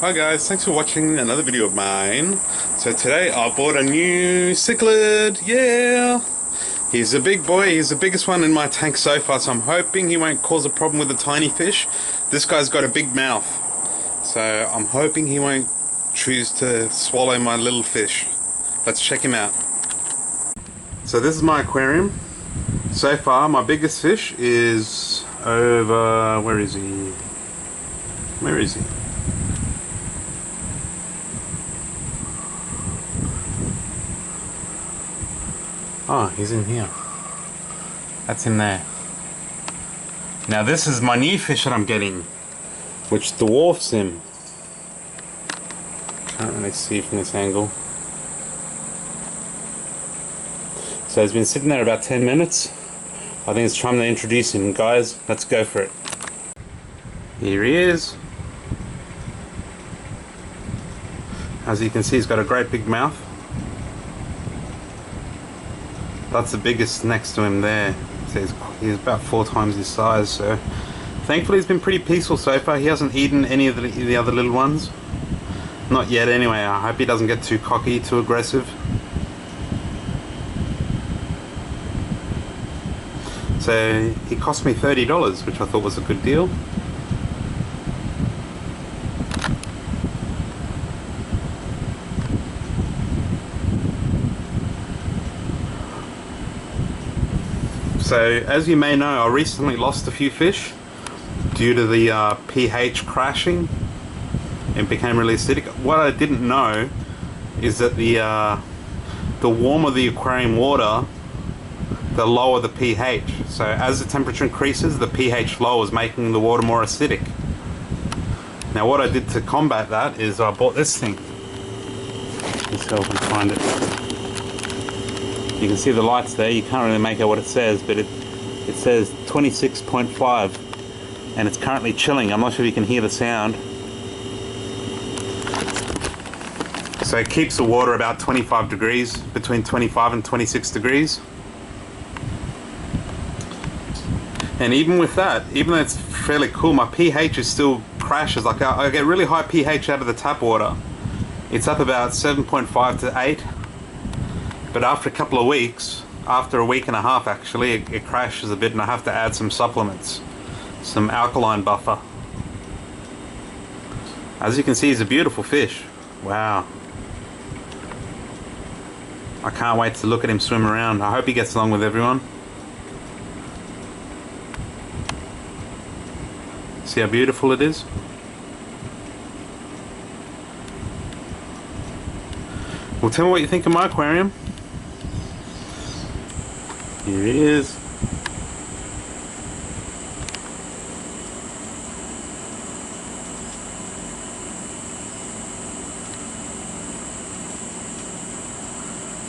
Hi guys, thanks for watching another video of mine. So today I bought a new cichlid, yeah! He's a big boy, he's the biggest one in my tank so far, so I'm hoping he won't cause a problem with the tiny fish. This guy's got a big mouth, so I'm hoping he won't choose to swallow my little fish. Let's check him out. So this is my aquarium. So far my biggest fish is over, where is he? Where is he? Oh, he's in here. That's in there. Now this is my new fish that I'm getting, which dwarfs him. Can't really see from this angle. So he's been sitting there about 10 minutes. I think it's time to introduce him. Guys, let's go for it. Here he is. As you can see, he's got a great big mouth. That's the biggest next to him there. So he's about 4 times his size. So thankfully he's been pretty peaceful so far. He hasn't eaten any of the other little ones. Not yet anyway. I hope he doesn't get too cocky, too aggressive. So he cost me $30, which I thought was a good deal. So as you may know, I recently lost a few fish due to the pH crashing. It became really acidic. What I didn't know is that the warmer the aquarium water, the lower the pH. So as the temperature increases, the pH lowers, making the water more acidic. Now what I did to combat that is I bought this thing. Let's see if I can find it. You can see the lights there. You can't really make out what it says, but it says 26.5 and it's currently chilling. I'm not sure if you can hear the sound. So it keeps the water about 25 degrees, between 25 and 26 degrees. And even with that, even though it's fairly cool, my pH is still crashes. Like I get really high pH out of the tap water. It's up about 7.5 to 8. But after a couple of weeks, after a week and a half actually, it crashes a bit and I have to add some supplements, some alkaline buffer. As you can see, he's a beautiful fish. Wow. I can't wait to look at him swim around. I hope he gets along with everyone. See how beautiful it is? Well, tell me what you think of my aquarium. Here he is.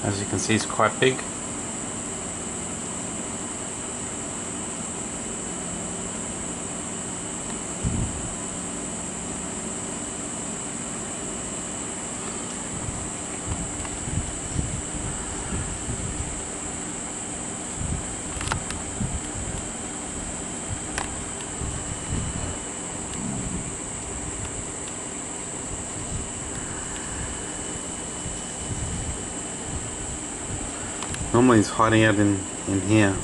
As you can see, he's quite big. Normally he's hiding out in here.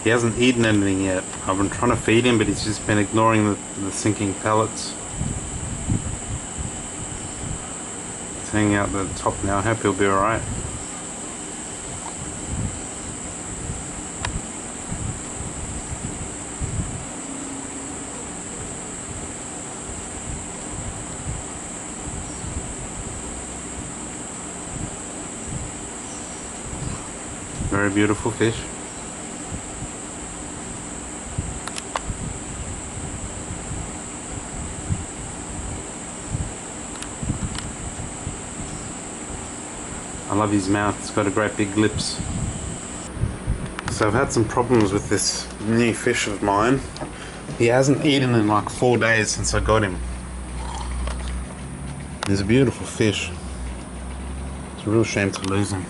He hasn't eaten anything yet. I've been trying to feed him, but he's just been ignoring the sinking pellets. He's hanging out the top now. I hope he'll be alright. Very beautiful fish. I love his mouth, it's got a great big lips. So I've had some problems with this new fish of mine. He hasn't eaten in like 4 days since I got him. He's a beautiful fish. It's a real shame to lose him.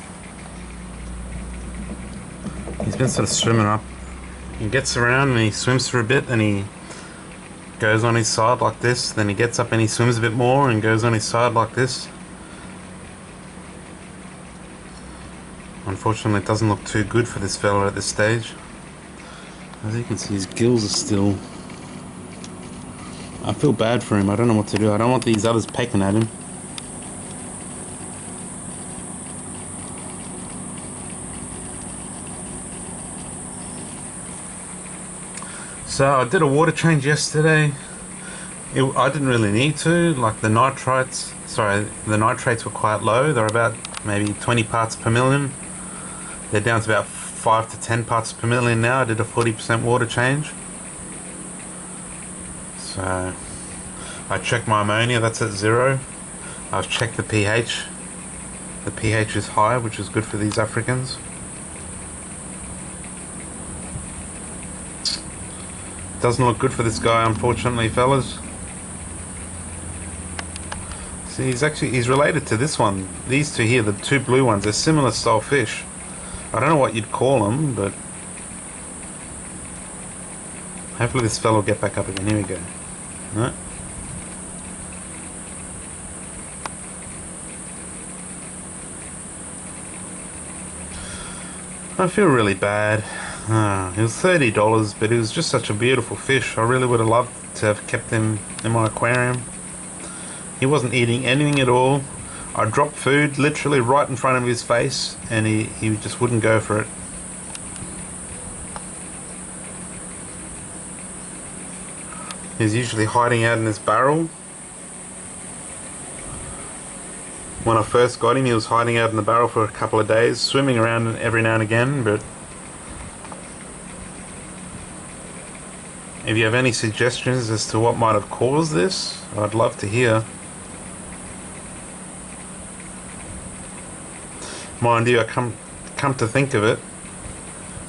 He's been sort of swimming up. He gets around and he swims for a bit and he goes on his side like this, then he gets up and he swims a bit more and goes on his side like this. Unfortunately, it doesn't look too good for this fella at this stage. As you can see, his gills are still... I feel bad for him. I don't know what to do. I don't want these others pecking at him. So I did a water change yesterday. I didn't really need to. Like the nitrates were quite low. They're about maybe 20 parts per million. They're down to about 5 to 10 parts per million now. I did a 40% water change. So I checked my ammonia, that's at 0. I've checked the pH. The pH is high, which is good for these Africans. Doesn't look good for this guy, unfortunately, fellas. See, he's related to this one. These two here, the two blue ones, they're similar style fish. I don't know what you'd call them, but hopefully this fellow will get back up again. Here we go. No. I feel really bad. It was $30, but it was just such a beautiful fish. I really would have loved to have kept him in my aquarium. He wasn't eating anything at all. I dropped food literally right in front of his face, and he just wouldn't go for it. He's usually hiding out in this barrel. When I first got him, he was hiding out in the barrel for a couple of days, swimming around every now and again, but if you have any suggestions as to what might have caused this, I'd love to hear. Mind you, I come to think of it,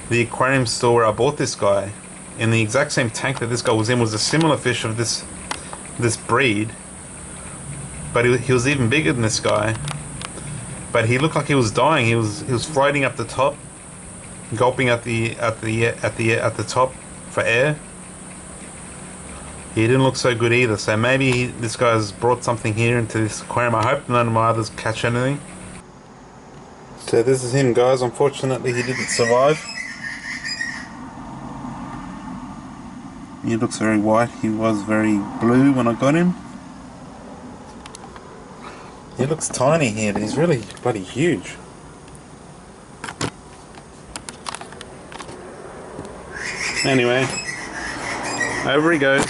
the aquarium store where I bought this guy, in the exact same tank that this guy was in, was a similar fish of this breed, but he was even bigger than this guy. But he looked like he was dying. He was floating up the top, gulping at the top for air. He didn't look so good either. So maybe this guy's brought something here into this aquarium. I hope none of my others catch anything. So this is him, guys. Unfortunately, he didn't survive. He looks very white. He was very blue when I got him. He looks tiny here, but he's really bloody huge. Anyway, over he goes.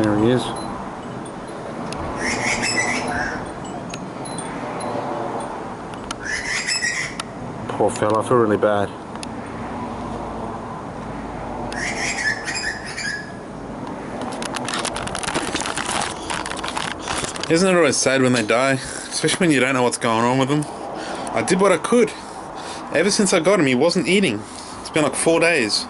There he is. Poor fella, I feel really bad. Isn't it always sad when they die? Especially when you don't know what's going on with them. I did what I could. Ever since I got him, he wasn't eating. It's been like 4 days.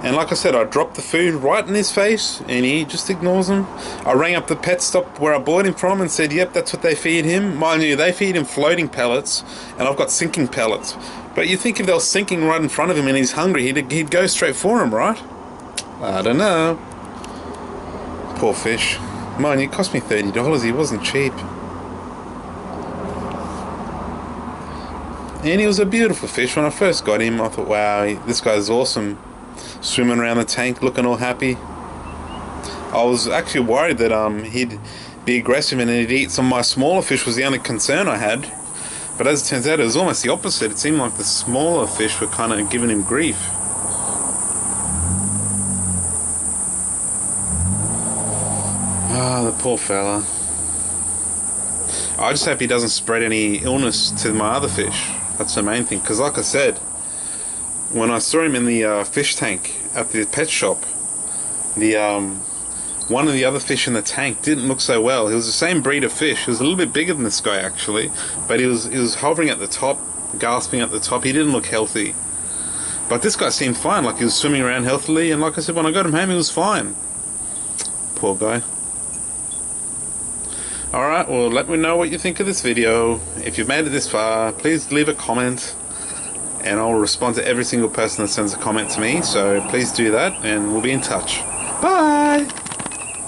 And like I said, I dropped the food right in his face and he just ignores them. I rang up the pet stop where I bought him from and said, yep, that's what they feed him. Mind you, they feed him floating pellets and I've got sinking pellets. But you think if they were sinking right in front of him and he's hungry, he'd go straight for him, right? I don't know. Poor fish. Mind you, it cost me $30. He wasn't cheap. And he was a beautiful fish. When I first got him, I thought, wow, this guy's awesome. Swimming around the tank, looking all happy. I was actually worried that he'd be aggressive and he'd eat some of my smaller fish, was the only concern I had. But as it turns out, it was almost the opposite. It seemed like the smaller fish were kind of giving him grief. Ah, the poor fella. I just hope he doesn't spread any illness to my other fish. That's the main thing, because like I said, when I saw him in the fish tank at the pet shop, one of the other fish in the tank didn't look so well. He was the same breed of fish. He was a little bit bigger than this guy actually, but he was hovering at the top, gasping at the top. He didn't look healthy. But this guy seemed fine, like he was swimming around healthily, and like I said, when I got him home, he was fine. Poor guy. Alright, well, let me know what you think of this video. If you've made it this far, please leave a comment, and I'll respond to every single person that sends a comment to me, so please do that, and we'll be in touch. Bye!